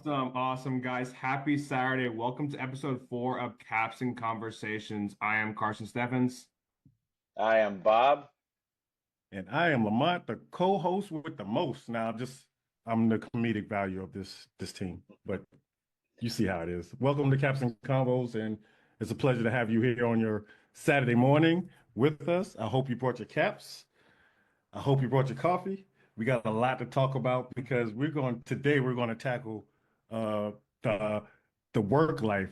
Awesome, guys. Happy Saturday. Welcome to episode 4 of Caps and Conversations. I am Carson Steffens. I am Bob. And I am Lamont, the co-host with the most. Now, just I'm the comedic value of this team, but you see how it is. Welcome to Caps and Convos, and it's a pleasure to have you here on your Saturday morning with us. I hope you brought your caps. I hope you brought your coffee. We got a lot to talk about because we're going to tackle uh, the the work life,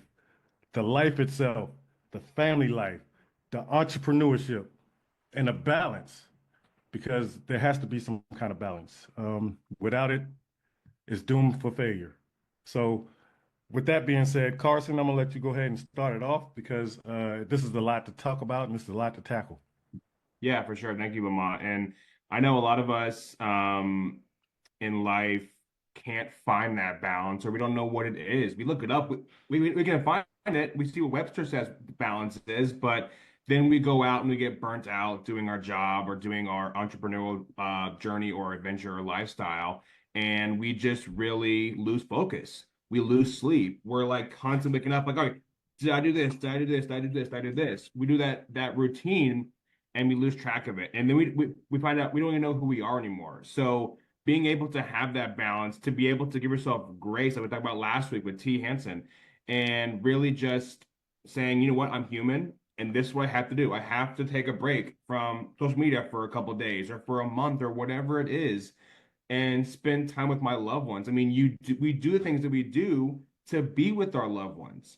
the life itself, the family life, the entrepreneurship, and the balance because there has to be some kind of balance. Without it, it's doomed for failure. So, with that being said, Carson, I'm gonna let you go ahead and start it off because this is a lot to talk about and this is a lot to tackle. Yeah, for sure. Thank you, Lamont. And I know a lot of us in life can't find that balance or we don't know what it is. We look it up, we can find it. We see what Webster says balance is, but then we go out and we get burnt out doing our job or doing our entrepreneurial journey or adventure or lifestyle, and we just really lose focus. We lose sleep. We're like constantly waking up, like, all right, did I do this? Did I do this? Did I do this? Did I do this? We do that routine and we lose track of it. And then we find out we don't even know who we are anymore. So being able to have that balance, to be able to give yourself grace, like we talked about last week with T. Hansen, and really just saying, you know what, I'm human, and this is what I have to do. I have to take a break from social media for a couple of days or for a month or whatever it is, and spend time with my loved ones. I mean, we do the things that we do to be with our loved ones.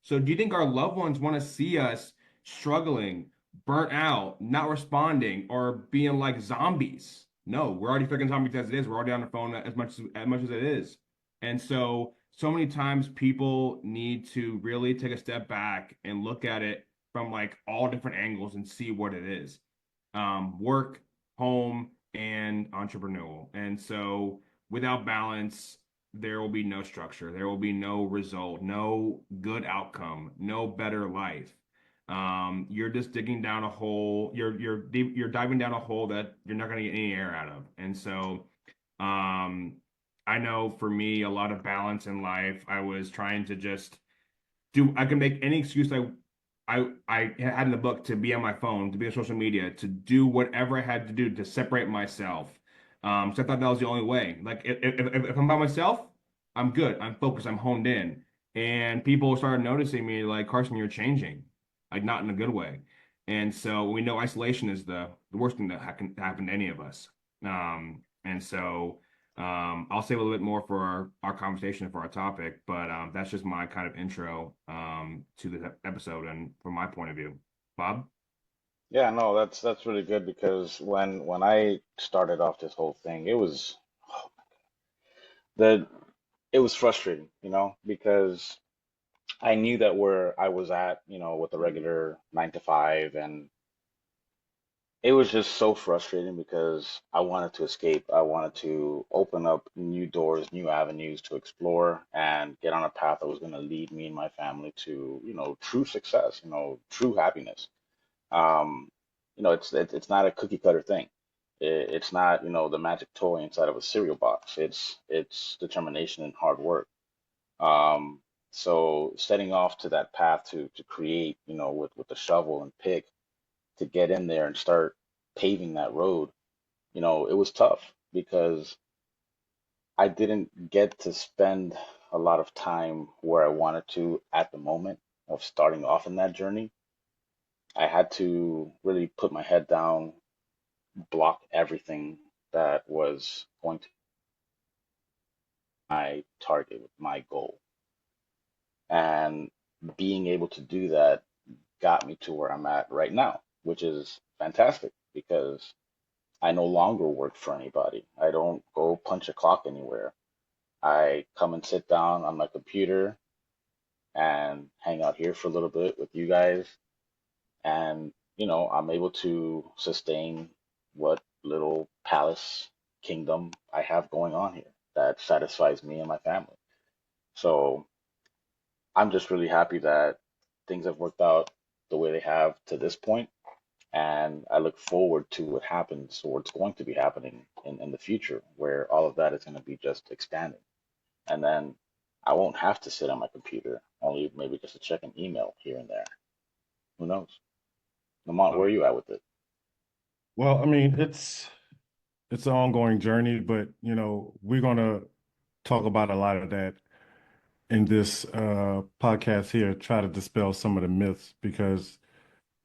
So do you think our loved ones want to see us struggling, burnt out, not responding, or being like zombies? No, we're already freaking zombies as it is. We're already on the phone as much as it is. And so many times people need to really take a step back and look at it from like all different angles and see what it is. Work, home, and entrepreneurial. And so without balance, there will be no structure, there will be no result, no good outcome, no better life. You're just digging down a hole, you're diving down a hole that you're not going to get any air out of. And so um I know for me, a lot of balance in life, I was trying to just do, I can make any excuse I had in the book to be on my phone, to be on social media, to do whatever I had to do to separate myself. So I thought that was the only way. Like if I'm by myself, I'm good. I'm focused. I'm honed in. And people started noticing me like, Carson, you're changing, like not in a good way. And so we know isolation is the worst thing that can happen to any of us. And so I'll say a little bit more for our conversation for our topic, but that's just my kind of intro to the episode and from my point of view. Bob? Yeah, no, that's really good because when I started off this whole thing, the it was frustrating, because I knew that where I was at, with the regular 9 to 5, and it was just so frustrating because I wanted to escape. I wanted to open up new doors, new avenues to explore and get on a path that was going to lead me and my family to, true success, true happiness. Um, it's not a cookie cutter thing. It's not, the magic toy inside of a cereal box. It's determination and hard work. Um, so setting off to that path to create, with the shovel and pick to get in there and start paving that road, it was tough because I didn't get to spend a lot of time where I wanted to at the moment of starting off in that journey. I had to really put my head down, block everything that was going to be my target, my goal. And being able to do that got me to where I'm at right now, which is fantastic because I no longer work for anybody. I don't go punch a clock anywhere. I come and sit down on my computer and hang out here for a little bit with you guys. And, I'm able to sustain what little palace kingdom I have going on here that satisfies me and my family. So I'm just really happy that things have worked out the way they have to this point, and I look forward to what happens or what's going to be happening in the future, where all of that is going to be just expanding. And then I won't have to sit on my computer, only maybe just to check an email here and there. Who knows? Lamont, where are you at with it? Well, I mean, it's an ongoing journey, but we're gonna talk about a lot of that in this podcast here, try to dispel some of the myths because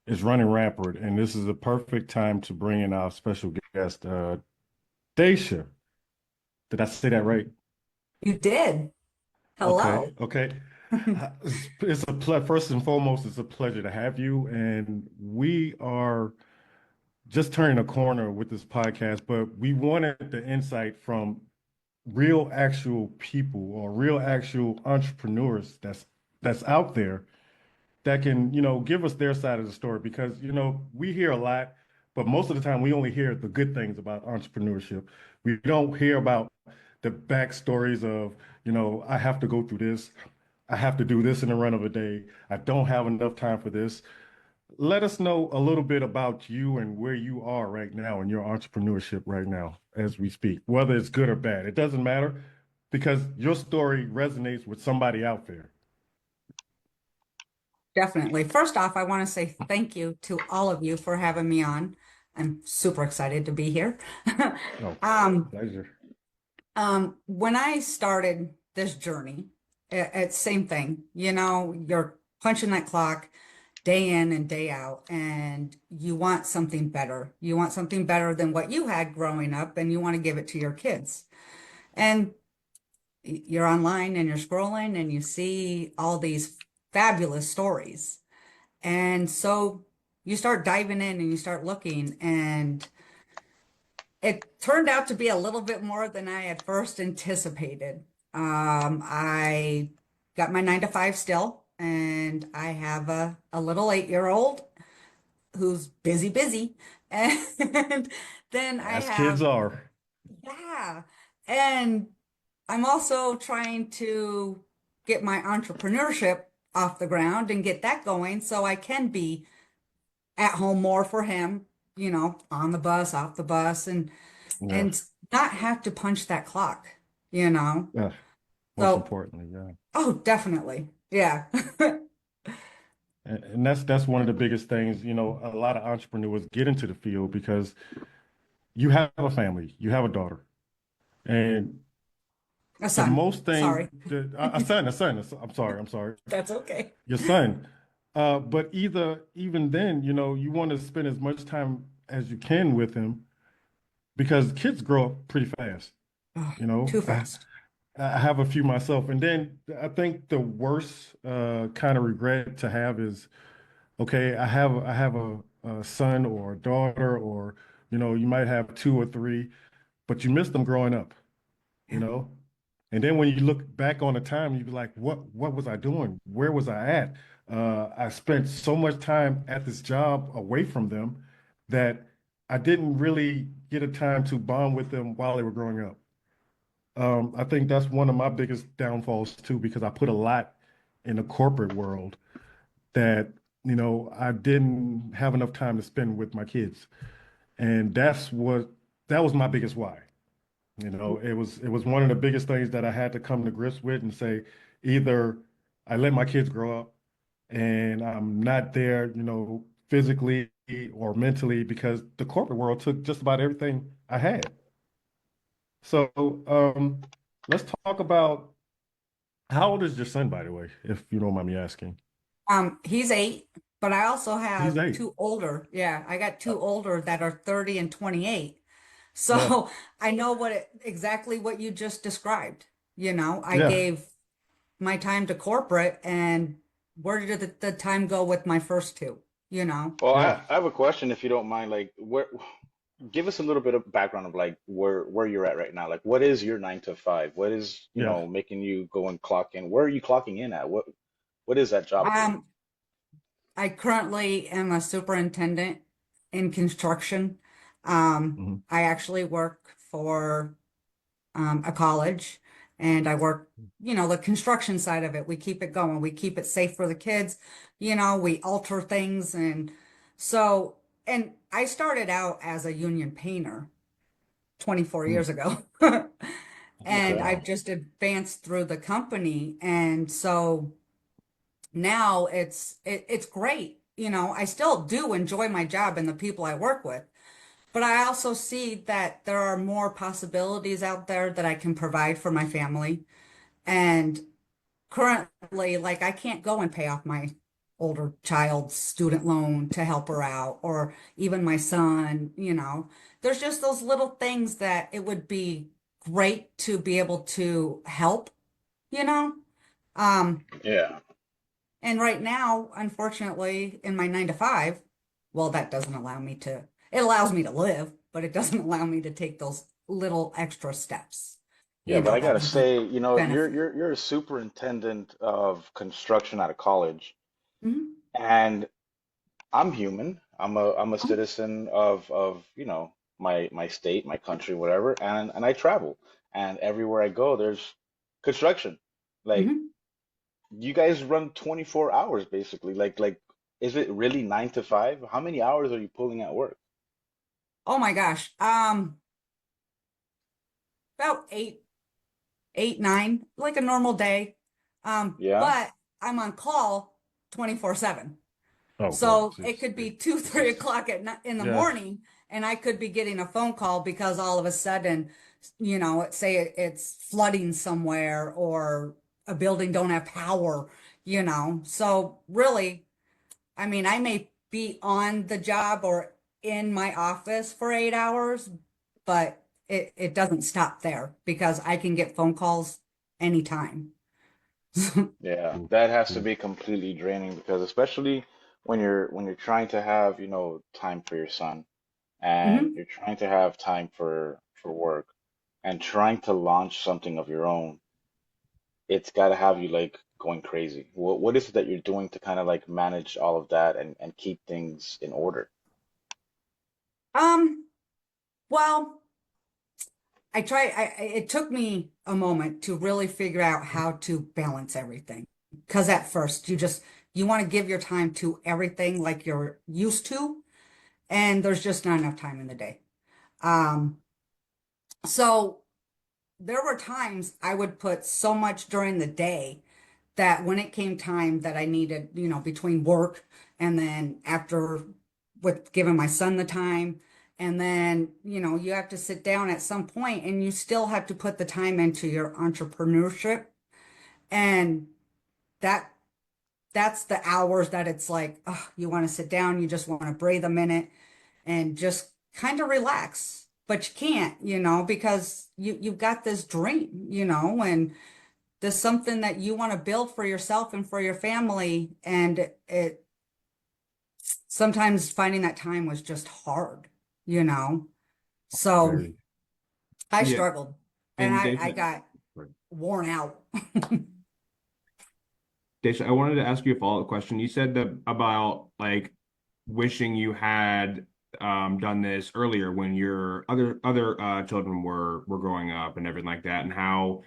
it's running rampant, and this is a perfect time to bring in our special guest, Dacia. Did I say that right? You did. Okay, Hello. okay. It's a first and foremost, it's a pleasure to have you, and we are just turning a corner with this podcast, but we wanted the insight from real actual people or real actual entrepreneurs that's out there that can, give us their side of the story because, we hear a lot, but most of the time we only hear the good things about entrepreneurship. We don't hear about the backstories of, I have to go through this. I have to do this in the run of a day. I don't have enough time for this. Let us know a little bit about you and where you are right now in your entrepreneurship right now as we speak, whether it's good or bad. It doesn't matter because your story resonates with somebody out there. Definitely. First off, I want to say thank you to all of you for having me on. I'm super excited to be here. Oh, Um, pleasure. when I started this journey, it's same thing. You're punching that clock day in and day out, and you want something better. You want something better than what you had growing up, and you want to give it to your kids. And you're online and you're scrolling and you see all these fabulous stories. And so you start diving in and you start looking, and it turned out to be a little bit more than I had first anticipated. I got my 9 to 5 still, and I have a little 8-year-old who's busy, busy. And then I As kids have, are. yeah. And I'm also trying to get my entrepreneurship off the ground and get that going so I can be at home more for him, on the bus, off the bus, and Yeah. and not have to punch that clock, you know. Yeah. Most So, importantly, yeah. oh, definitely. Yeah. And that's one of the biggest things, a lot of entrepreneurs get into the field because you have a family, you have a daughter, and A the son. most thing Sorry. I'm sorry, That's okay. your son. But even then, you want to spend as much time as you can with him because kids grow up pretty fast. Oh, You know, too I, fast. I have a few myself, and then I think the worst kind of regret to have is, okay, I have a son or a daughter, or you might have two or three, but you miss them growing up, you Yeah. know. And then when you look back on the time, you be like, what was I doing? Where was I at? I spent so much time at this job away from them that I didn't really get a time to bond with them while they were growing up. I think that's one of my biggest downfalls too, because I put a lot in the corporate world that, I didn't have enough time to spend with my kids. And that was my biggest why. It was one of the biggest things that I had to come to grips with and say, either I let my kids grow up and I'm not there, physically or mentally because the corporate world took just about everything I had. So let's talk about how old is your son, by the way, if you don't mind me asking? He's 8, but I also He's have 8. two older. Yeah, I got Uh, two older that are 30 and 28. yeah, So I know exactly what you just described. I yeah. gave my time to corporate, and where did the time go with my first two? You know? Well, Yeah. I have a question if you don't mind. Like, give us a little bit of background of like where you're at right now. Like, what is your 9 to 5? What is, Yeah. making you go and clock in? Where are you clocking in at? What is that job for you? Um, I currently am a superintendent in construction. Mhm. I actually work for a college, and I work, the construction side of it. We keep it going. We keep it safe for the kids. We alter things. So, and I started out as a union painter 24 Mm. years ago. and Okay. I've just advanced through the company. And so now it's great. You know, I still do enjoy my job and the people I work with, but I also see that there are more possibilities out there that I can provide for my family. And currently, like, I can't go and pay off my older child's student loan to help her out, or even my son, you know. There's just those little things that it would be great to be able to help, you know. Um, Yeah. and right now, unfortunately, in my 9 to 5, well, that doesn't allow me to, it allows me to live, but it doesn't allow me to take those little extra steps, Yeah, you but know, I that gotta would be say, you're benefit. you're you're a superintendent of construction out of college, Mhm. and I'm human. I'm a citizen of my state, my country, whatever, and I travel. And everywhere I go, there's construction. Like Mhm. you guys run 24 hours basically. Like is it really 9 to 5? How many hours are you pulling at work? Oh my gosh. About eight, nine, like a normal day. Yeah? But I'm on call 24/7. Oh, well, So it could be 2, 3 o'clock in the yeah. morning, and I could be getting a phone call because all of a sudden, you know, say it's flooding somewhere, or a building don't have power, you know. So really, I mean, I may be on the job or in my office for 8 hours, but it doesn't stop there because I can get phone calls anytime. Yeah, Cool, that has to cool. be completely draining because especially when you're trying to have, time for your son and Mhm. you're trying to have time for work and trying to launch something of your own, it's got to have you like going crazy. What is it that you're doing to kind of like manage all of that and keep things in order? Um, well, it took me a moment to really figure out how to balance everything. Because at first, you want to give your time to everything like you're used to, and there's just not enough time in the day. Um, so there were times I would put so much during the day that when it came time that I needed, you know, between work and then after, with giving my son the time, and then, you know, you have to sit down at some point and you still have to put the time into your entrepreneurship. And that that's the hours that it's like, oh, you want to sit down, you just want to breathe a minute and just kind of relax. But you can't, you know, because you've got this dream, you know, and there's something that you want to build for yourself and for your family. And it sometimes finding that time was just hard, you know. So Very. I Yeah. struggled, and And I got worn out. Dacia, I wanted to ask you a follow-up question. You said that about like wishing you had done this earlier when your other children were growing up and everything like that, and how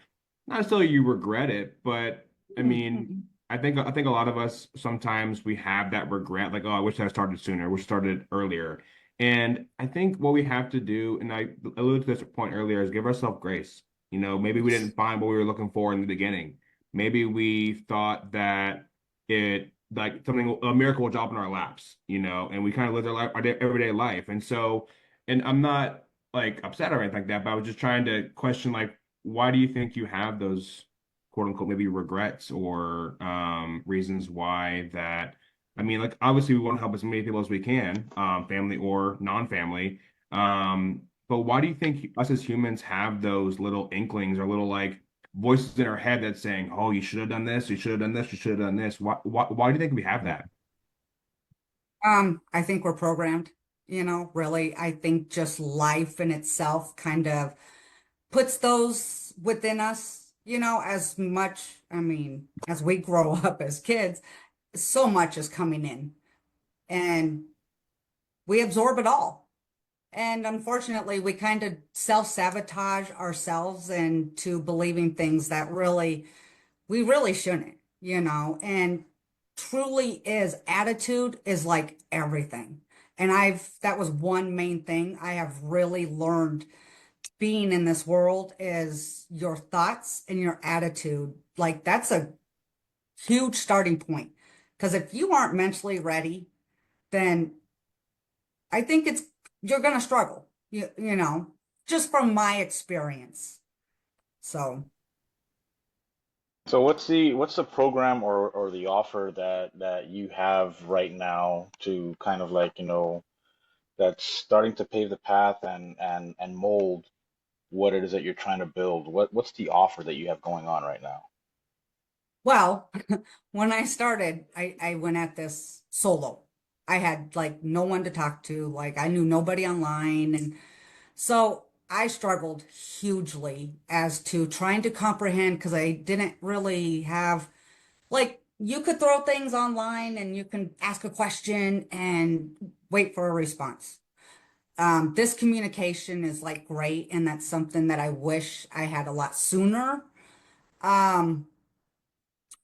not necessarily you regret it, but I mean, I think a lot of us sometimes we have that regret, like, oh, I wish I started sooner, I wish I started earlier. And I think what we have to do, and I alluded to this point earlier, is give ourselves grace. You know, maybe we Yes. didn't find what we were looking for in the beginning. Maybe we thought that it like something a miracle will drop in our laps, you know, and we kind of live our life, everyday life. And so, and I'm not like upset or anything like that, but I was just trying to question like why do you think you have those quote unquote maybe regrets or reasons why that I mean like obviously we want to help as many people as we can, family or non-family. But why do you think us as humans have those little inklings or little like voices in our head that's saying, "Oh, you should have done this, you should have done this, you should have done this." Why do you think we have that? I think we're programmed, you know, really. I think just life in itself kind of puts those within us, you know, as much, I mean, as we grow up as kids, so much is coming in and we absorb it all. And unfortunately, we kind of self-sabotage ourselves into believing things that we really shouldn't, you know, and truly is attitude is like everything. And that was one main thing I have really learned being in this world is your thoughts and your attitude. Like that's a huge starting point. Because if you aren't mentally ready, then I think you're gonna struggle. You know, just from my experience. So So what's the program or the offer that you have right now to kind of like, that's starting to pave the path and mold what it is that you're trying to build? What's the offer that you have going on right now? well, when I started, I went at this solo. I had like no one to talk to, like I knew nobody online. And so I struggled hugely as to trying to comprehend because I didn't really have, like, you could throw things online and you can ask a question and wait for a response. This communication is like great, and that's something that I wish I had a lot sooner. Um,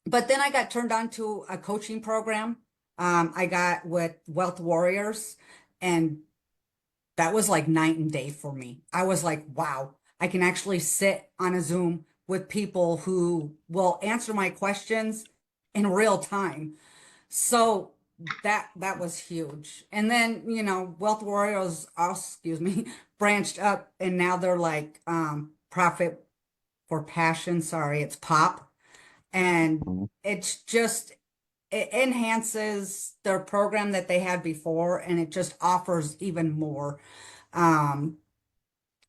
But then I got turned on to a coaching program. I got with Wealth Warriors, and that was like night and day for me. I was like, wow, I can actually sit on a Zoom with people who will answer my questions in real time. So that was huge. And then, Wealth Warriors, excuse me, branched up, and now they're like Profit for Passion. Sorry, it's POP, and Mhm. it's just it enhances their program that they had before, and it just offers even more. um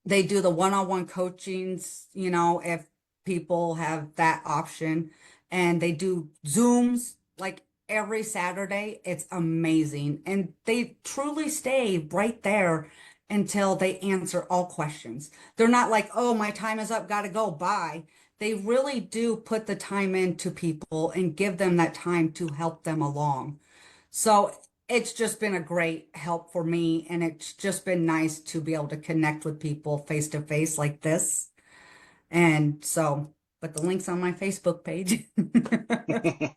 they do the one-on-one coachings, if people have that option, and they do Zooms like every Saturday. It's amazing, and they truly stay right there until they answer all questions. They're not like, oh, my time is up, gotta go, bye. They really do put the time into people and give them that time to help them along. So it's just been a great help for me, and it's just been nice to be able to connect with people face to face like this. And so, but the link's on my Facebook page.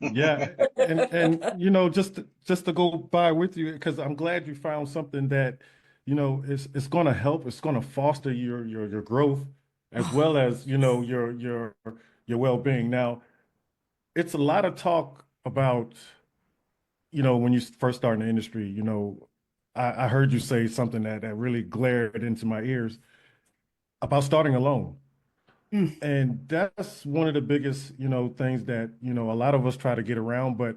Yeah, and just to go by with you, because I'm glad you found something that it's going to help. It's going to foster your growth as well as your well-being. Now, it's a lot of talk about when you first start in the industry. I heard you say something that really glared into my ears about starting alone. Mm, And that's one of the biggest, things that, a lot of us try to get around. But,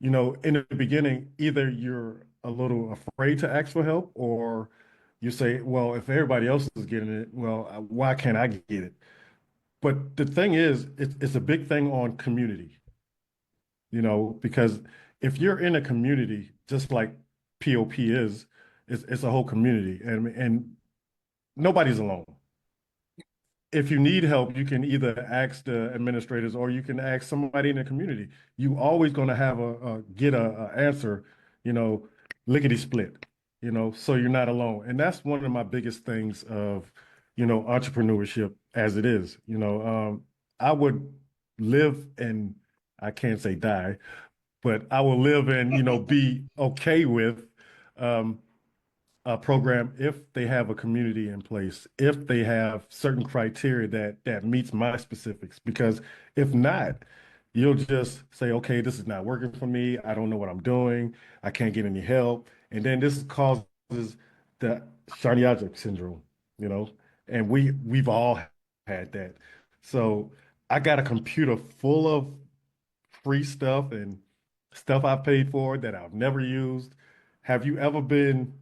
in the beginning, either you're a little afraid to ask for help, or you say, well, if everybody else is getting it, well, why can't I get it? But the thing is, it's a big thing on community, because if you're in a community, just like POP is, it's a whole community, and nobody's alone. If you need help, you can either ask the administrators or you can ask somebody in the community. You always going to have get a answer, you know, lickety split, so you're not alone. And that's one of my biggest things of, entrepreneurship as it is. I would live and I can't say die, but I will live and, be okay with um, a program if they have a community in place, if they have certain criteria that meets my specifics. Because if not, you'll just say, okay, this is not working for me. I don't know what I'm doing. I can't get any help. And then this causes the shiny object syndrome, you know, and we've all had that. So I got a computer full of free stuff and stuff I paid for that I've never used. Have you ever been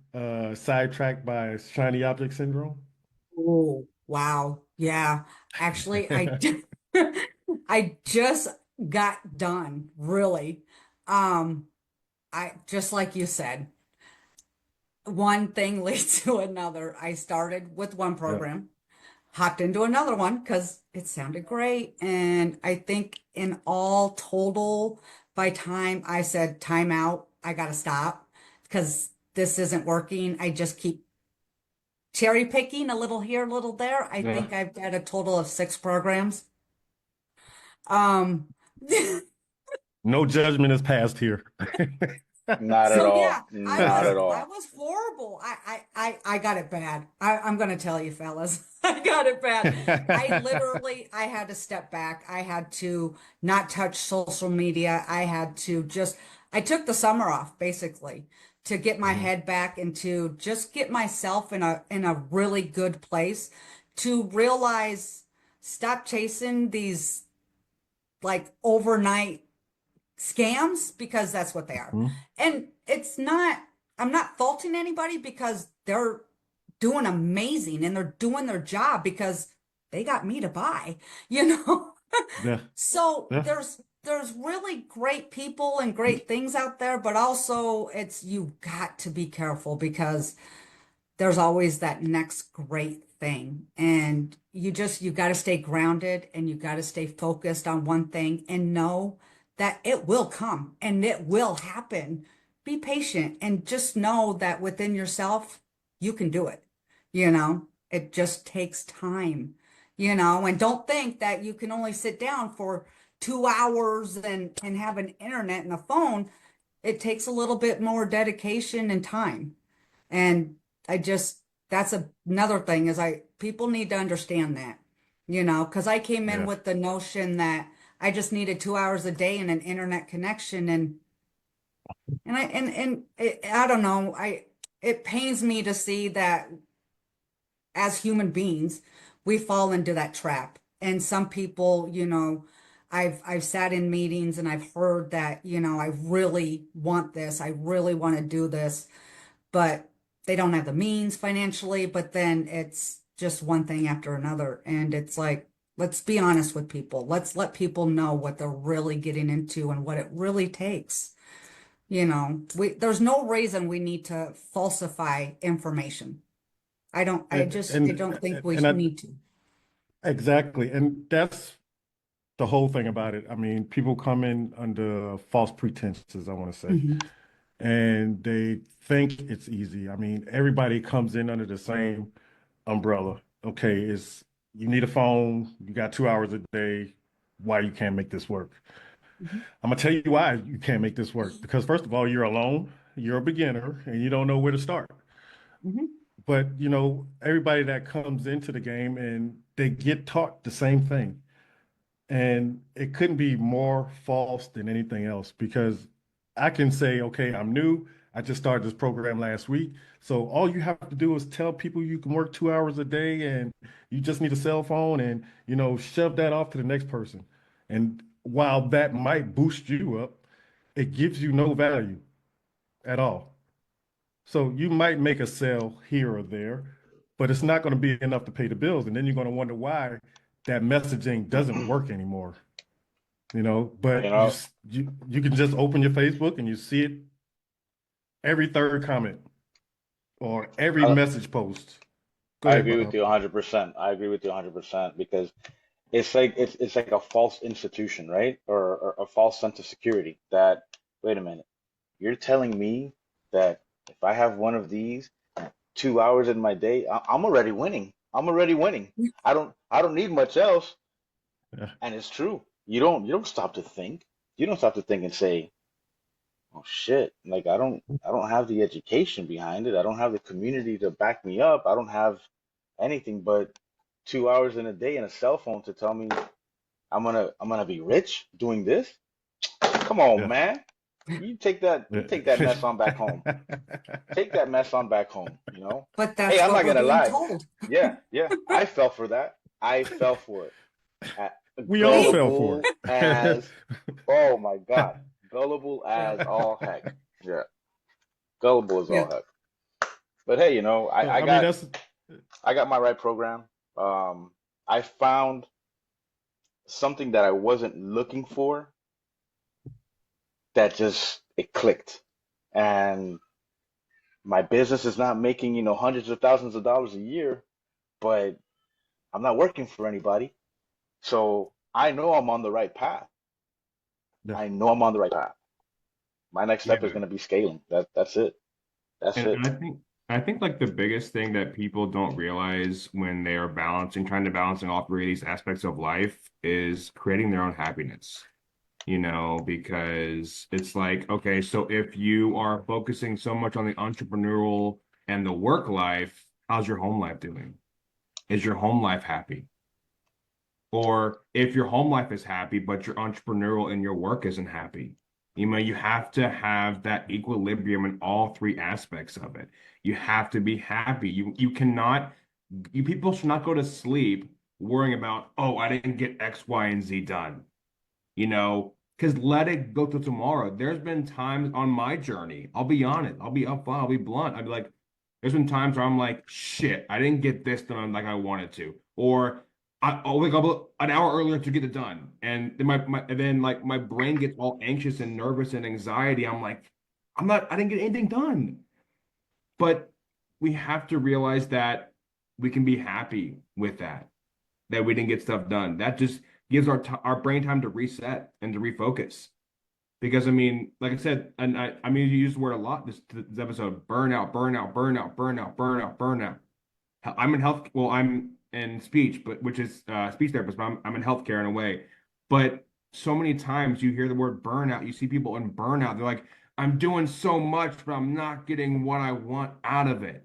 sidetracked by shiny object syndrome? oh, wow. Yeah. Actually, I just got done, really. Um, I just like you said, one thing leads to another. I started with one Yeah. program, hopped into another one because it sounded great. And I think in all total, by time I said time out, I gotta stop because this isn't working. I just keep cherry picking a little here, a little there. I Yeah. think I've got a total of 6 programs. Um, No judgment is passed here. Not at so all. yeah, I Not was at I all. was horrible. I got it bad. I'm gonna tell you, fellas. I got it bad. I had to step back. I had to not touch social media. I took the summer off basically to get my Mhm. head back and to just get myself in a really good place to realize, stop chasing these like overnight scams because that's what they are. Mhm. And I'm not faulting anybody because they're doing amazing and they're doing their job because they got me to buy, you know? Yeah. So Yeah. there's really great people and great things out there, but also you've got to be careful because there's always that next great thing. And you got to stay grounded and you got to stay focused on one thing and know that it will come and it will happen. Be patient and just know that within yourself, you can do it. You know, it just takes time, you know, and don't think that you can only sit down for 2 hours and have an internet and a phone. It takes a little bit more dedication and time. And I just, that's another thing is people need to understand that, you know, because I came in Yeah. with the notion that I just needed 2 hours a day and an internet connection. I don't know, it pains me to see that as human beings, we fall into that trap. And some people, you know, I've sat in meetings and I've heard that, you know, I really want this. I really want to do this, but they don't have the means financially, but then it's just one thing after another. And it's like, let's be honest with people. Let's let people know what they're really getting into and what it really takes. You know, there's no reason we need to falsify information. I don't think we And need to. exactly. And that's the whole thing about it. I mean, people come in under false pretenses, I want to say, Mhm. and they think it's easy. I mean, everybody comes in under the same umbrella. Okay, you need a phone, you got 2 hours a day. Why you can't make this work? Mhm. I'm gonna tell you why you can't make this work. Because first of all, you're alone, you're a beginner, and you don't know where to start. Mhm. But everybody that comes into the game and they get taught the same thing. And it couldn't be more false than anything else because I can say, okay, I'm new. I just started this program last week. So all you have to do is tell people you can work 2 hours a day and you just need a cell phone and, shove that off to the next person. And while that might boost you up, it gives you no value at all. So you might make a sale here or there, but it's not going to be enough to pay the bills. And then you're going to wonder why that messaging doesn't work anymore. You But know, you can just open your Facebook and you see it every third comment or every I, message post. Go I ahead, agree with Bob. you 100%. I agree with you 100% because it's like a false institution, right? Or a false sense of security that, wait a minute, you're telling me that if I have one of these 2 hours in my day, I'm already winning. I'm already winning. I don't need much else. Yeah, And it's true. You don't stop to think. You don't stop to think and say, oh shit, like I don't have the education behind it. I don't have the community to back me up. I don't have anything but 2 hours in a day and a cell phone to tell me I'm gonna be rich doing this. Come on, yeah, man. You take that mess on back home. Take that mess on back home, you know? But Hey, that's I'm what not we're gonna being lie. told. Yeah, yeah. I fell for that. I fell for it. We all Me? fell for Gullible it. as, oh my God. Gullible as all heck. Yeah. Gullible as all Yeah. heck. But hey, So I I mean got that's I got my right program. I found something that I wasn't looking for that just it clicked. And my business is not making, hundreds of thousands of dollars a year, but I'm not working for anybody. So I know I'm on the right path. yeah. I know I'm on the right path. My next Yeah. step is going to be scaling. That's it. That's And it. I think like the biggest thing that people don't realize when they are trying to balancing all three of these aspects of life is creating their own happiness. Because it's like, okay, so if you are focusing so much on the entrepreneurial and the work life, how's your home life doing? Is your home life happy? Or if your home life is happy, but your entrepreneurial and your work isn't happy, you have to have that equilibrium in all three aspects of it. You have to be happy. You cannot, you people should not go to sleep worrying about, oh, I didn't get X, Y, and Z done. Because let it go to tomorrow. There's been times on my journey, I'll be honest, I'll be blunt. I'll be like, there's been times where I'm like, shit, I didn't get this done like I wanted to. Or I'll wake up an hour earlier to get it done. And then my brain gets all anxious and nervous and anxiety. I'm like, I didn't get anything done. But we have to realize that we can be happy with that we didn't get stuff done. That just gives our brain time to reset and to refocus. Because I mean, like I said, and I mean, you use the word a lot this episode: burnout, burnout, burnout, burnout, burnout, burnout. I'm in health. Well, I'm in speech, but which is speech therapist, but I'm in healthcare in a way. But so many times you hear the word burnout, you see people in burnout. They're like, I'm doing so much, but I'm not getting what I want out of it.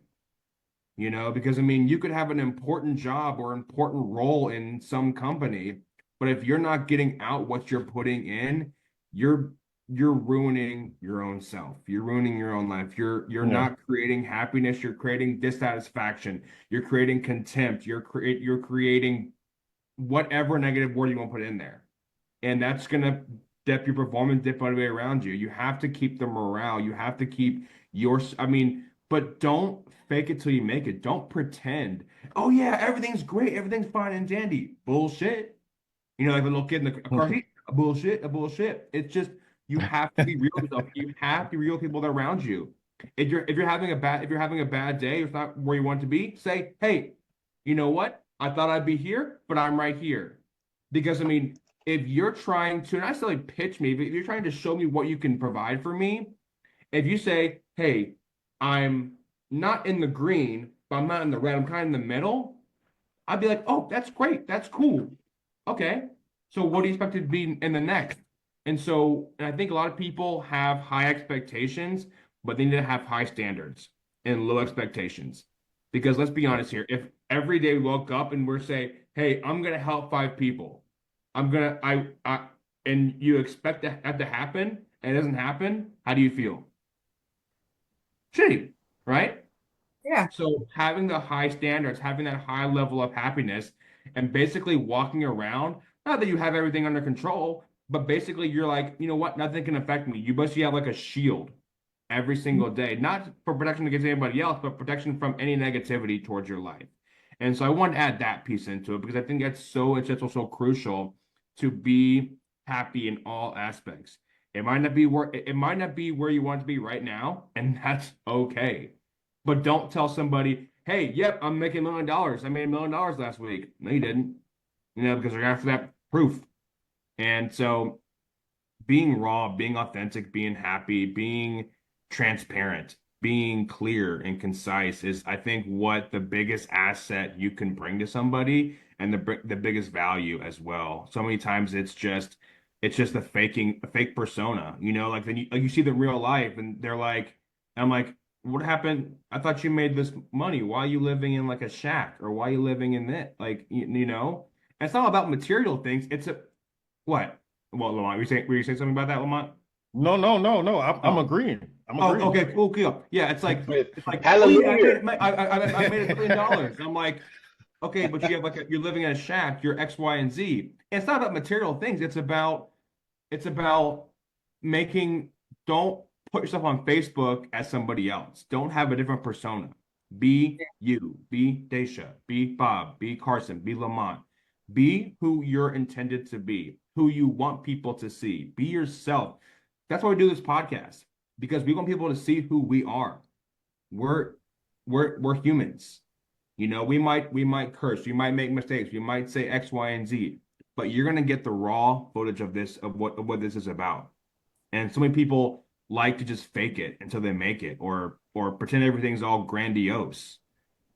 Because I mean, you could have an important job or important role in some company, but if you're not getting out what you're putting in, you're ruining your own self. You're ruining your own life. You're Yeah. not creating happiness. You're creating dissatisfaction. You're creating contempt. You're creating whatever negative word you want to put in there. And that's gonna dip your performance, dip everybody around you. You have to keep the morale. You have to keep but don't fake it till you make it. Don't pretend, oh yeah, everything's great, everything's fine and dandy. Bullshit. Like the little kid in the car seat, a bullshit. It's just you have to be real with yourself. You have to be real with people that are around you. If you're having a bad day, it's not where you want to be, say, hey, you know what? I thought I'd be here, but I'm right here. Because I mean, if you're trying to, not necessarily pitch me, but if you're trying to show me what you can provide for me, if you say, hey, I'm not in the green, but I'm not in the red, I'm kind of in the middle, I'd be like, oh, that's great. That's cool. Okay. So what do you expect to be in the next? And I think a lot of people have high expectations, but they need to have high standards and low expectations. Because let's be honest here, if every day we woke up and we're saying, hey, I'm gonna help 5 people, and you expect that to happen and it doesn't happen, how do you feel? Shitty, right? Yeah. So having the high standards, having that high level of happiness, and basically walking around, not that you have everything under control, but basically you're like, you know what, nothing can affect me. You basically have like a shield every single day, not for protection against anybody else, but protection from any negativity towards your life. And so I want to add that piece into it because I think it's just so crucial to be happy in all aspects. It might not be where you want to be right now, and that's okay. But don't tell somebody, hey, yep, I'm making $1 million. I made $1 million last week. No, you didn't. Because they're after that proof. And so being raw, being authentic, being happy, being transparent, being clear and concise is, I think, what the biggest asset you can bring to somebody and the biggest value as well. So many times it's just a fake persona, like then you see the real life and they're like, and I'm like, what happened? I thought you made this money. Why are you living in like a shack or why are you living in it? Like, And it's not about material things. It's what? Well, Lamont, were you saying something about that, Lamont? No. I'm agreeing. I'm Oh, agreeing. okay, cool. Yeah, it's like, oh yeah, Hallelujah. I made $1 billion. I'm like, okay, but you have you're living in a shack, you're X, Y, and Z. And it's not about material things. It's about making, don't put yourself on Facebook as somebody else. Don't have a different persona. Be you, be Dacia, be Bob, be Carson, be Lamont. Be who you're intended to be, who you want people to see. Be yourself. That's why we do this podcast, because we want people to see who we are. We're humans. We might curse, we might make mistakes, we might say X, Y, and Z, but you're gonna get the raw footage of what this is about. And so many people like to just fake it until they make it, or pretend everything's all grandiose.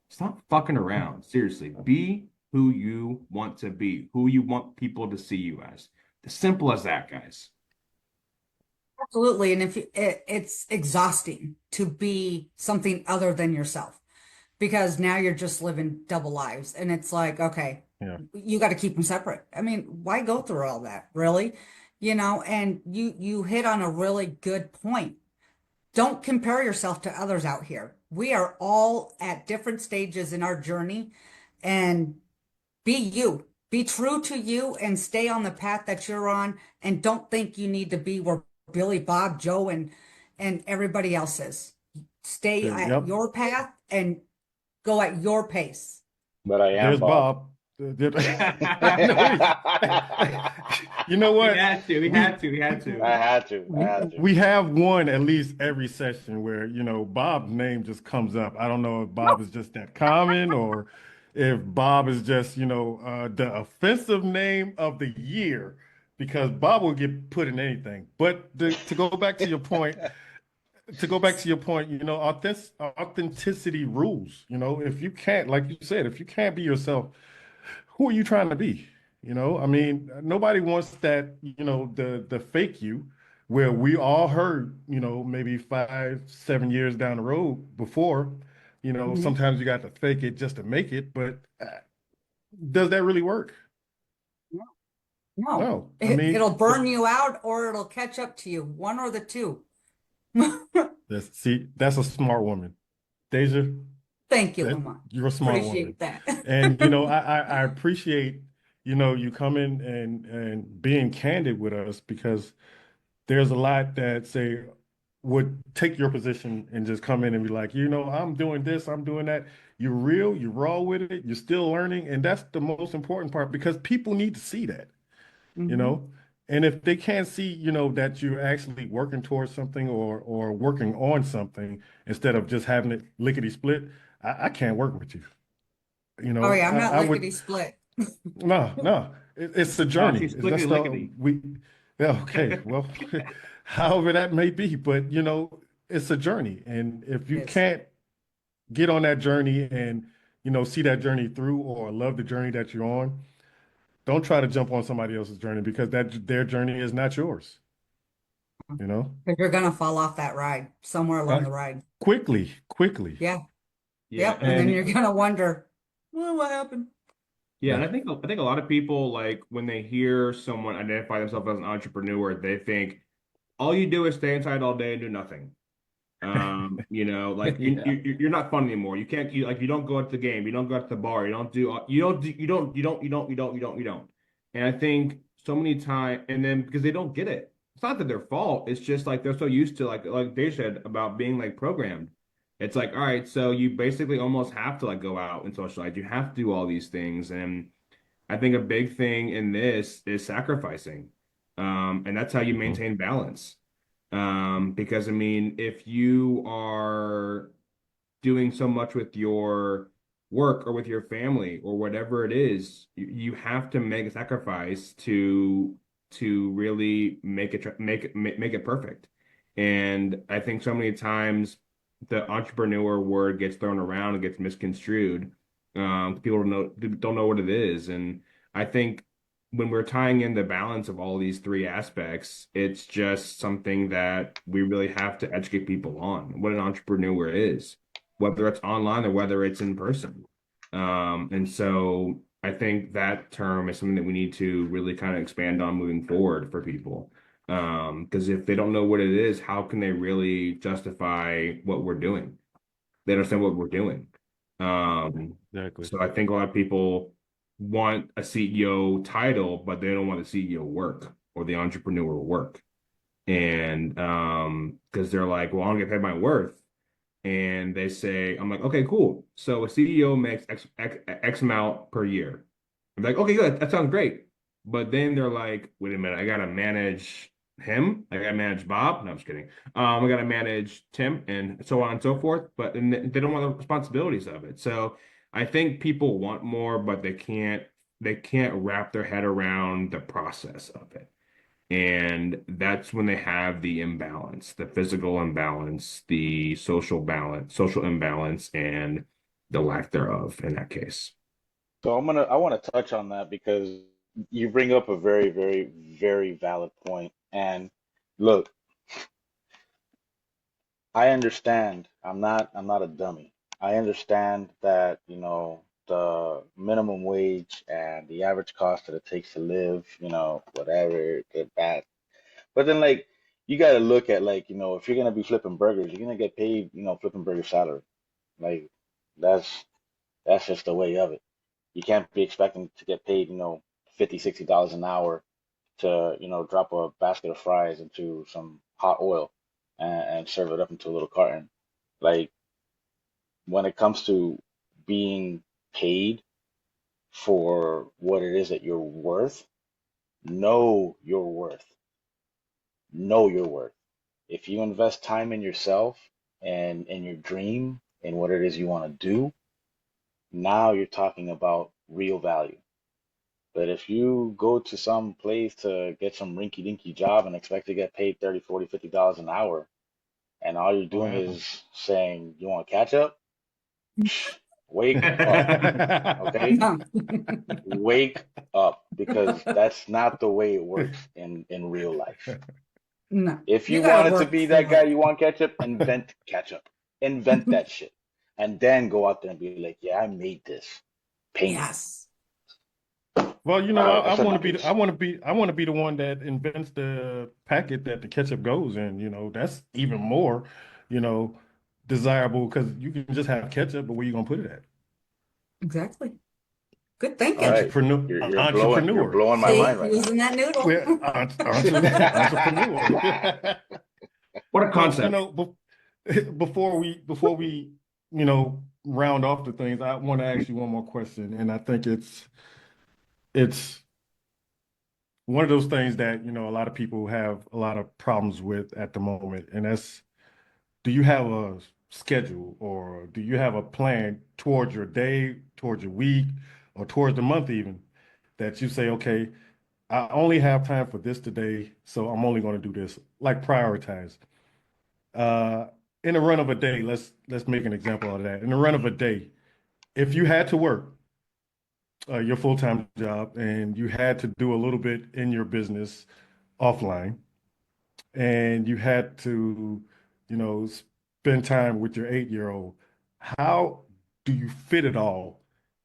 Stop fucking around. Seriously, be who you want to be, who you want people to see you as. As simple as that, guys. Absolutely. And it's exhausting to be something other than yourself. because now you're just living double lives. And it's like, okay, Yeah. you got to keep them separate. I mean, why go through all that, really? You know, and you hit on a really good point. Don't compare yourself to others out here. We are all at different stages in our journey, and be you. Be true to you and stay on the path that you're on, and don't think you need to be where Billy, Bob, Joe, and everybody else is. Stay at Yep. your path and go at your pace. But I am There's Bob. Bob. I know you know We what? had to. We had to. We had to. I had to. We have one at least every session where, you know, Bob's name just comes up. I don't know if Bob is just that common or if Bob is just, you know, the offensive name of the year, because Bob will get put in anything. But to go back to your point, you know, authenticity rules. You know, if you can't, like you said, if you can't be yourself, who are you trying to be? You know, I mean, nobody wants that, you know, the fake you, where we all heard, you know, maybe 5, 7 years down the road before, you know, Mhm. sometimes you got to fake it just to make it, but does that really work? No, No. I mean, it'll burn you out or it'll catch up to you, one or the two. that's a smart woman. Deja, Thank you, that Lamont. you're a smart woman. Appreciate that. And you know, I appreciate, you know, you coming and being candid with us, because there's a lot that say would take your position and just come in and be like, you know, I'm doing this, I'm doing that. You're real, you're raw with it, you're still learning, and that's the most important part, because people need to see that, you Mhm. know. And if they can't see, you know, that you're actually working towards something or working on something instead of just having it lickety split, I can't work with you. You Oh know, yeah, I'm not I would lickety split. no. It's a No, journey. she's That's slickety lickety. yeah, okay. Well, however that may be, but you know, it's a journey. And if you Yes. can't get on that journey and, you know, see that journey through or love the journey that you're on, don't try to jump on somebody else's journey, because their journey is not yours, you know? Because you're gonna fall off that ride somewhere along Uh, the ride. quickly. Yeah. Yeah, Yep. and I And then And think you're gonna wonder, well, what happened? yeah, and yeah. I think a lot of people, like, when they hear someone identify themselves as an entrepreneur, they think all you do is stay inside all day and do nothing. You know, like Yeah. you're not fun anymore. You don't go out to the game, you don't go out to the bar, you don't. And I think so many times, and then because they don't get it, it's not that their fault. It's just like they're so used to, like they said about being like programmed. It's like, all right, so you basically almost have to like go out and socialize. You have to do all these things, and I think a big thing in this is sacrificing. And that's how you Mhm. maintain balance. Because I mean, if you are doing so much with your work or with your family or whatever it is, you have to make a sacrifice to really make it perfect. And I think so many times the entrepreneur word gets thrown around and gets misconstrued. People don't know what it is, and I think when we're tying in the balance of all these three aspects, it's just something that we really have to educate people on what an entrepreneur is, whether it's online or whether it's in person. And so I think that term is something that we need to really kind of expand on moving forward for people. Because if they don't know what it is, how can they really justify what we're doing? They understand what we're doing. Exactly. So I think a lot of people want a CEO title, but they don't want the CEO work or the entrepreneur work. And because they're like, well, I don't get paid my worth. And they say, I'm like, okay, cool. So a CEO makes X amount per year. I'm like, okay, good. That sounds great. But then they're like, wait a minute, I gotta manage him. I gotta manage Bob. No, I'm just kidding. I gotta manage Tim and so on and so forth. But then they don't want the responsibilities of it. So I think people want more, but they can't wrap their head around the process of it. And that's when they have the imbalance, the physical imbalance, the social imbalance, and the lack thereof in that case. So I want to touch on that because you bring up a very, very, very valid point. And look, I understand. I'm not a dummy. I understand that, the minimum wage and the average cost that it takes to live, whatever, good, bad. But then, like, you got to look at, like, if you're gonna be flipping burgers, you're gonna get paid, flipping burger salary. Like, that's that's just the way of it. You can't be expecting to get paid, 50, $60 an hour to, drop a basket of fries into some hot oil and serve it up into a little carton. Like, when it comes to being paid for what it is that you're worth, know your worth. Know your worth. If you invest time in yourself and in your dream and what it is you want to do, now you're talking about real value. But if you go to some place to get some rinky-dinky job and expect to get paid 30, 40, $50 an hour, and all you're What doing happened? is saying, you want to catch up? Wake up, okay? No, Wake up, because that's not the way it works in real life. no. If You you got to wanted to work be that for guy, it. you want ketchup, invent ketchup. Invent that shit. And then go out there and be like, yeah, I made this. Pay me. Yes. Well, All right, I I said want my to be piece. I want to be the one that invents the packet that the ketchup goes in. That's even more, you know, desirable because you can just have ketchup, but where you gonna put it at? Exactly. Good All thinking. right. Entrepreneur, You're entrepreneur. blowing my So See, mind right now. using that noodle. we're entrepreneur. What a So, concept. before we, round off the things, I want to ask you one more question, and I think it's one of those things that, a lot of people have a lot of problems with at the moment, and that's, do you have a schedule or do you have a plan towards your day, towards your week, or towards the month even, that you say, okay, I only have time for this today, so I'm only going to do this, like prioritize. Uh, in the run of a day, let's make an example out of that. In the run of a day, if you had to work your full-time job and you had to do a little bit in your business offline, and you had to, spend time with your 8-year-old, how do you fit it all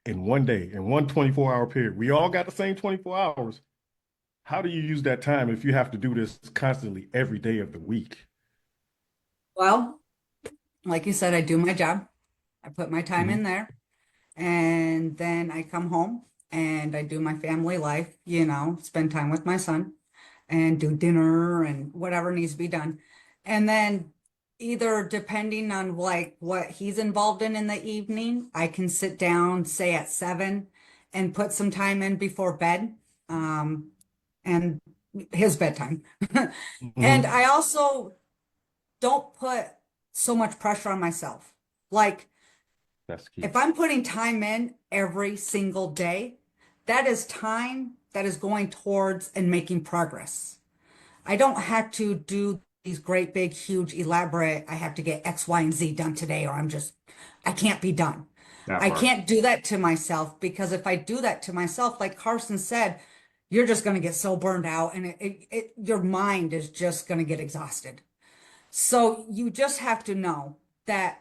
in one day, in one 24-hour period? We all got the same 24 hours. How do you use that time if you have to do this constantly every day of the week? Well, like you said, I do my job. I put my time in Mhm. there, and then I come home and I do my family life, spend time with my son and do dinner and whatever needs to be done. And then either depending on like what he's involved in the evening, I can sit down, say at 7 and put some time in before bed. And his bedtime. And Mhm. I also don't put so much pressure on myself. Like That's key. if I'm putting time in every single day, that is time that is going towards and making progress. I don't have to do these great, big, huge, elaborate, I have to get X, Y, and Z done today, or I can't be done. That I part. can't do that to myself because if I do that to myself, like Carson said, you're just going to get so burned out and your mind is just going to get exhausted. So you just have to know that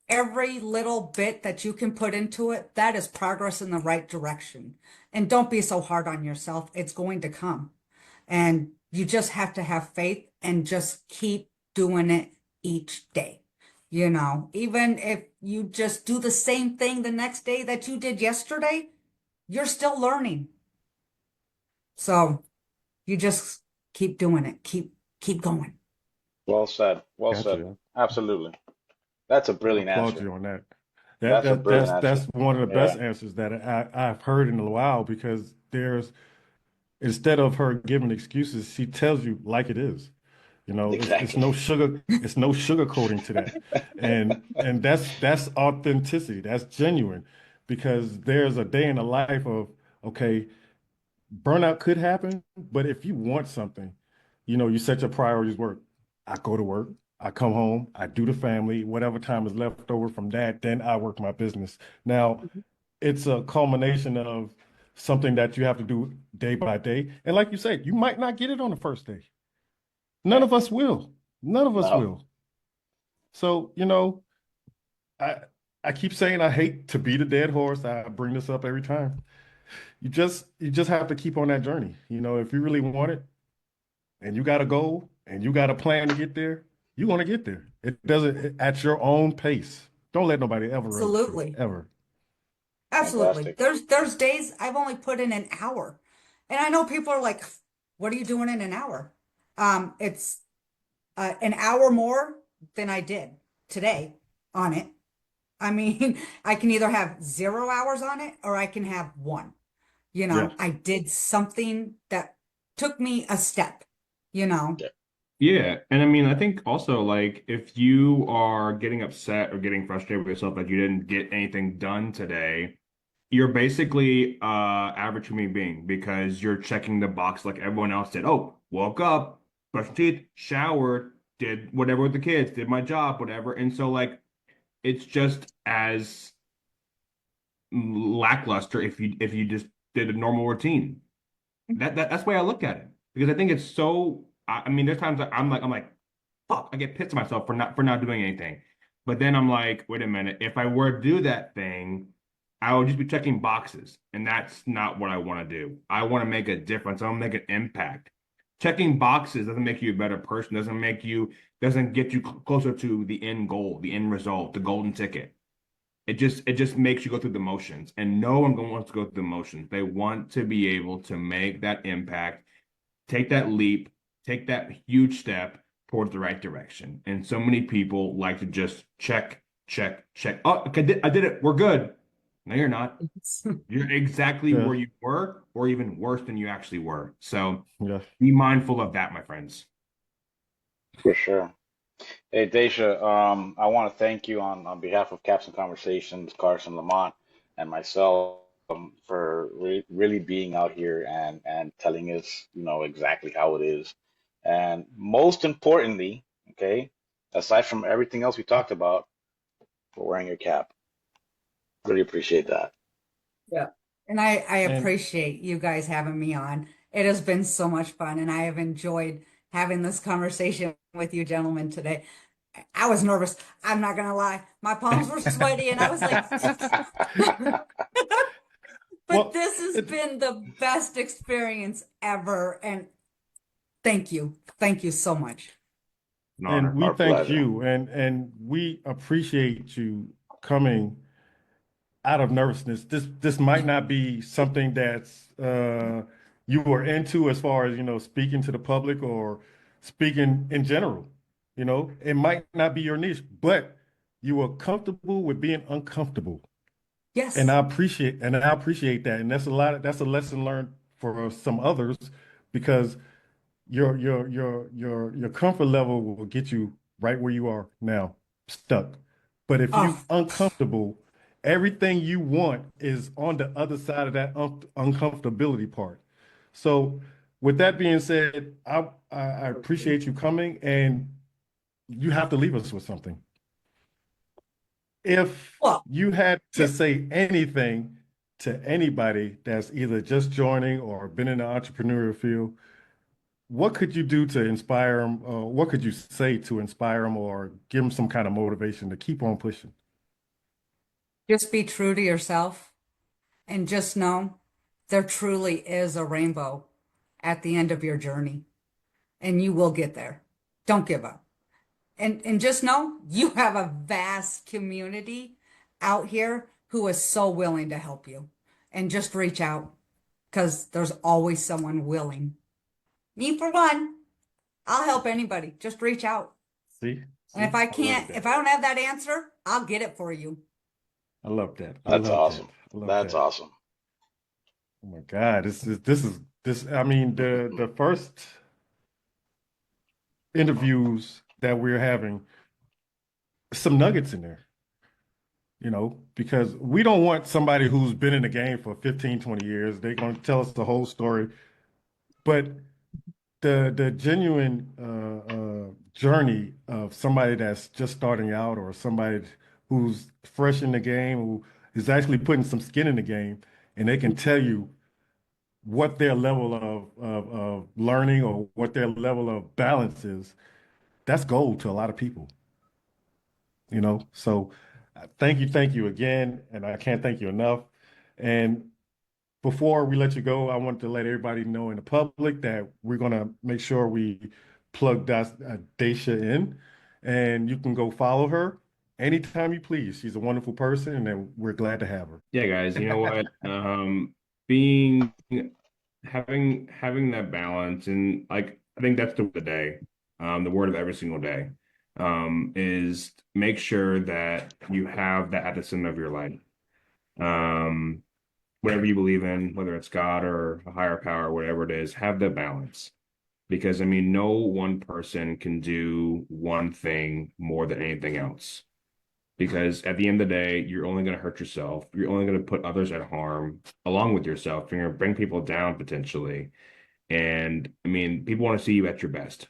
every little bit that you can put into it, that is progress in the right direction. And don't be so hard on yourself. It's going to come. And you just have to have faith and just keep doing it each day. Even if you just do the same thing the next day that you did yesterday, you're still learning. So you just keep doing it. Keep going. Well said. Well said. Gotcha. Absolutely. That's a I brilliant applaud answer. you on that. That's a brilliant That's answer. one of the best Yeah, answers that I've heard in a while because there's instead of her giving excuses, she tells you like it is. exactly. It's no sugarcoating to that. And that's authenticity. That's genuine because there's a day in the life of, okay, burnout could happen, but if you want something, you set your priorities work. I go to work, I come home, I do the family, whatever time is left over from that, then I work my business. Now, it's a culmination of something that you have to do day by day. And like you said, you might not get it on the first day. None Yeah. of us will. None of us No. will. So, I I keep saying I hate to beat a dead horse. I bring this up every time. You just have to keep on that journey. If you really want it and you got a goal and you got a plan to get there, you want to get there. It doesn't at your own pace. Don't let nobody ever rush you, Absolutely. ever. Absolutely. Fantastic. There's days I've only put in an hour. And I know people are like, what are you doing in an hour? It's an hour more than I did today on it. I mean, I can either have 0 hours on it or I can have one. Yeah. I did something that took me a step, you know. Yeah. Yeah, and I mean, I think also like if you are getting upset or getting frustrated with yourself that you didn't get anything done today, you're basically average human being because you're checking the box like everyone else did. Oh, woke up, brushed teeth, showered, did whatever with the kids, did my job, whatever. And so like it's just as lackluster if you just did a normal routine. That's the way I look at it because I think it's so. I mean, there's times that I'm like, fuck, I get pissed at myself for not doing anything. But then I'm like, wait a minute, if I were to do that thing, I would just be checking boxes, and that's not what I want to do. I want to make a difference. I want to make an impact. Checking boxes doesn't make you a better person. Doesn't get you closer to the end goal, the end result, the golden ticket. It just makes you go through the motions, and no one wants to go through the motions. They want to be able to make that impact, take that leap, take that huge step towards the right direction. And so many people like to just check, check, check. Oh, okay, I did it. We're good. No, you're not. You're exactly Yeah. where you were, or even worse than you actually were. So Yeah. be mindful of that, my friends. For sure. Hey, Dacia, I want to thank you on behalf of Caps and Conversations, Carson Lamont, and myself for really being out here and telling us, exactly how it is. And most importantly, okay, aside from everything else we talked about, for wearing your cap. Really appreciate that. Yeah. And I And appreciate you guys having me on. It has been so much fun, and I have enjoyed having this conversation with you gentlemen today. I was nervous. I'm not gonna lie. My palms were sweaty, and I was like, but well, this has it, been the best experience ever. And thank you. Thank you so much. An and honor. we Our thank pleasure. you, and we appreciate you coming out of nervousness. This might not be something that's you were into as far as speaking to the public or speaking in general. It might not be your niche, but you were comfortable with being uncomfortable, and Yes. I appreciate that, and that's a lesson learned for some others because your comfort level will get you right where you are now, stuck. But if you Oh, uncomfortable, everything you want is on the other side of that uncomfortability part. So, with that being said, I appreciate you coming, and you have to leave us with something. If well, you had to yeah. say anything to anybody that's either just joining or been in the entrepreneurial field, what could you do to inspire them? What could you say to inspire them or give them some kind of motivation to keep on pushing? Just be true to yourself and just know there truly is a rainbow at the end of your journey, and you will get there. Don't give up. And just know you have a vast community out here who is so willing to help you. And just reach out because there's always someone willing. Me for one, I'll help anybody. Just reach out. See, And see, I love if that. I don't have that answer, I'll get it for you. I love that. I That's love that. awesome. I love That's that. awesome. Oh my God, this. I mean, the first interviews that we're having, some nuggets in there. Because we don't want somebody who's been in the game for 15, 20 years. They're going to tell us the whole story. But the genuine journey of somebody that's just starting out or somebody who's fresh in the game, who is actually putting some skin in the game, and they can tell you what their level of learning or what their level of balance is, that's gold to a lot of people. So Thank you again, and I can't thank you enough. And before we let you go, I want to let everybody know in the public that we're going to make sure we plug Dacia in, and you can go follow her anytime you please. She's a wonderful person, and we're glad to have her. Yeah, guys, you know what? Being having that balance, and like I think that's the word of the day, the word of every single day, is make sure that you have that at the center of your life. Um, Whatever you believe in, whether it's God or a higher power, whatever it is, have that balance. Because I mean, no one person can do one thing more than anything else. Because at the end of the day, you're only going to hurt yourself. You're only going to put others at harm along with yourself. You're going to bring people down potentially. And I mean, people want to see you at your best.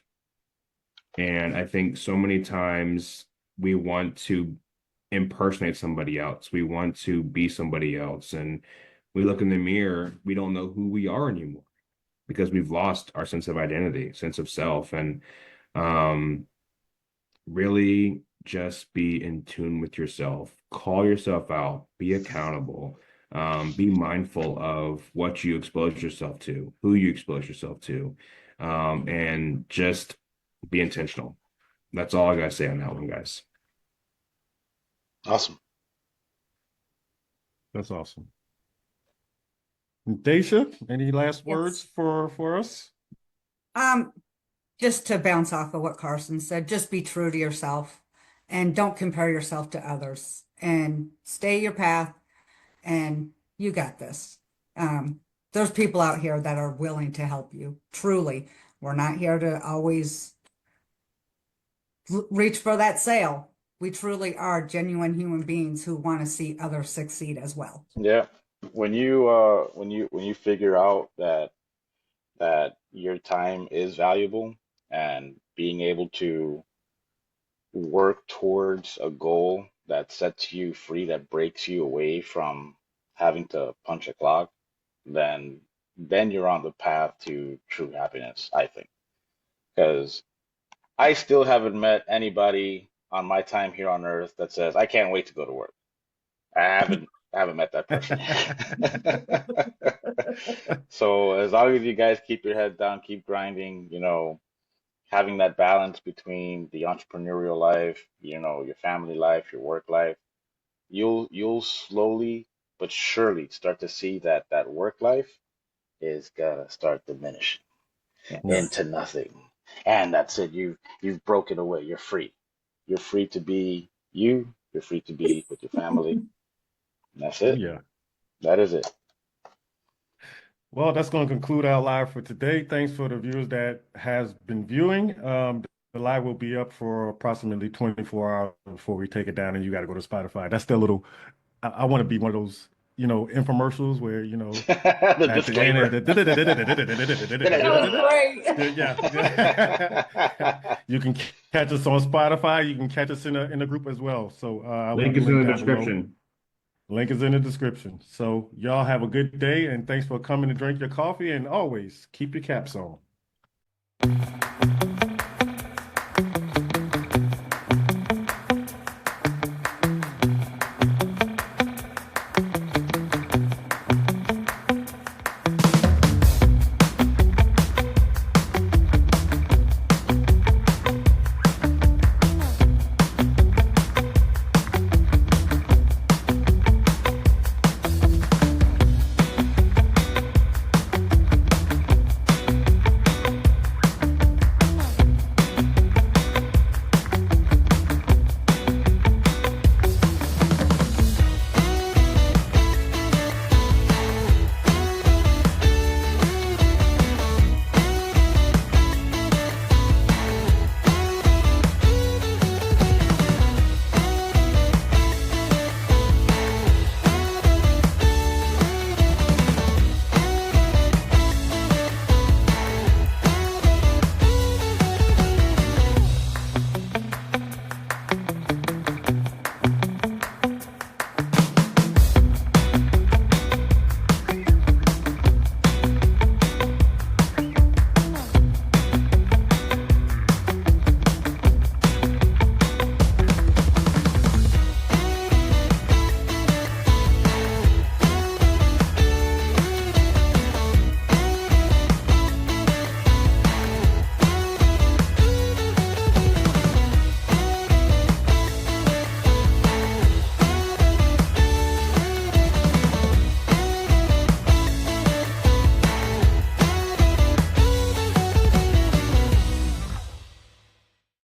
And I think so many times we want to impersonate somebody else. We want to be somebody else. And we look in the mirror, we don't know who we are anymore because we've lost our sense of identity, sense of self. And um, really just be in tune with yourself, call yourself out, be accountable, be mindful of what you expose yourself to, who you expose yourself to, and just be intentional. That's all I gotta say on that one, guys. Awesome. That's awesome. Dacia, any last words Yes. for us? Just to bounce off of what Carson said, just be true to yourself and don't compare yourself to others and stay your path and you got this. There's people out here that are willing to help you. Truly. We're not here to always reach for that sale. We truly are genuine human beings who want to see others succeed as well. Yeah. When you figure out that your time is valuable and being able to work towards a goal that sets you free, that breaks you away from having to punch a clock, then you're on the path to true happiness, I think. Because I still haven't met anybody on my time here on Earth that says, I can't wait to go to work. I haven't met that person yet. So as long as you guys keep your head down, keep grinding, having that balance between the entrepreneurial life, your family life, your work life, you'll slowly but surely start to see that work life is gonna start diminishing Yeah. into nothing. And that's it. You've broken away. You're free. You're free to be you. You're free to be with your family. And that's it. Yeah. That is it. Well, that's going to conclude our live for today. Thanks for the viewers that has been viewing. The live will be up for approximately 24 hours before we take it down, and you got to go to Spotify. That's still a little. I want to be one of those, infomercials where, The at the disclaimer. end, That was great. yeah. You can catch us on Spotify. You can catch us in the group as well. So I'll leave Link the is link in the down below. description. Link is in the description. So y'all have a good day, and thanks for coming to drink your coffee, and always keep your caps on.